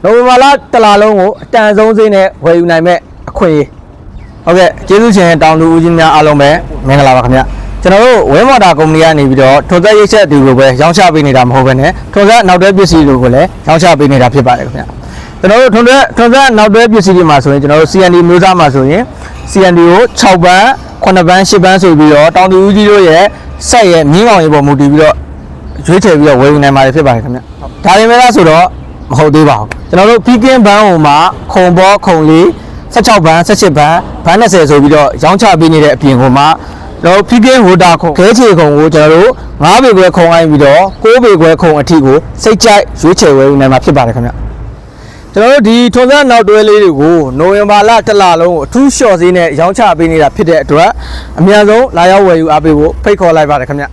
နိုဝင်ဘာလတလလုံးကိုအတန်ဆုံးဈေးနဲ့ဝယ်ယူနိုင်မဲ့အခွင့်အရေးဟုတ်ကဲ့ကျေးဇူးရှင်တောင်သူဦးကြီးများအားလုံးပဲမင်္ဂလာပါခင်ဗျကျွန်တော်တို့ဝဲမော်တာကုမ္ပဏီကနေပြီးတော့ထွန်စက်ရိတ်ချက်တွေကိုပဲရောင်းချပေးနေတာမဟုတ်ဘဲနဲ့ထွန်စက်နောက်တွဲပစ္စည်းတွေကိုလည်းရောင်းချပေးနေတာဖြစ်ပါတယ်ခင်ဗျကျွန်တော်တို့ထွန်စက်နောက်တွဲပစ္စည်းတွေမှာဆိုရင်ကျွန်တော်တို့ CND မျိုးစားမှာဆိုရင် CND ကို6ပန်း9ပန်း10ပန်းဆိုပြီးတော့တောင်သူဦးကြီးတို့ရဲ့စက်ရဲ့မြင်းကောင်ရေပေါ်မူတည်ပြီးတော့ရွေးချယ်ပြီးတော့ဝယ်ယူနိုင်ပါတယ်ဖြစ်ပါတယ်ခင်ဗျဒါပေမဲ့ဆိုတော့မဟုတ်သေးပါဘူးကျွန်တော်တို့ Pekin ဘန်းဟိုမှာခုံဘောခုံလေး16ဘန်း18ဘန်းဘန်း20ဆိုပြီးတော့ရောင်းချပေးနေတဲ့အပြင်ကိုမှကျွန်တော် Pekin ဟိုတာခုံခဲချေခုံကိုကျွန်တော်တို့9ပေခွဲခုံအိုင်းပြီးတော့9ပေခွဲခုံအထိကိုစိတ်ကြိုက်ရွေးချယ်ဝယ်ယူနိုင်မှာဖြစ်ပါတယ်ခင်ဗျကျွန်တော်တို့ဒီထွန်စက်နောက်တွဲလေးတွေကိုနိုဝင်ဘာလတလလုံးကိုအထူးလျှော့ဈေးနဲ့ရောင်းချပေးနေတာဖြစ်တဲ့အတွက်အများဆုံးလာရောက်ဝယ်ယူအားပေးဖို့ဖိတ်ခေါ်လိုက်ပါတယ်ခင်ဗျ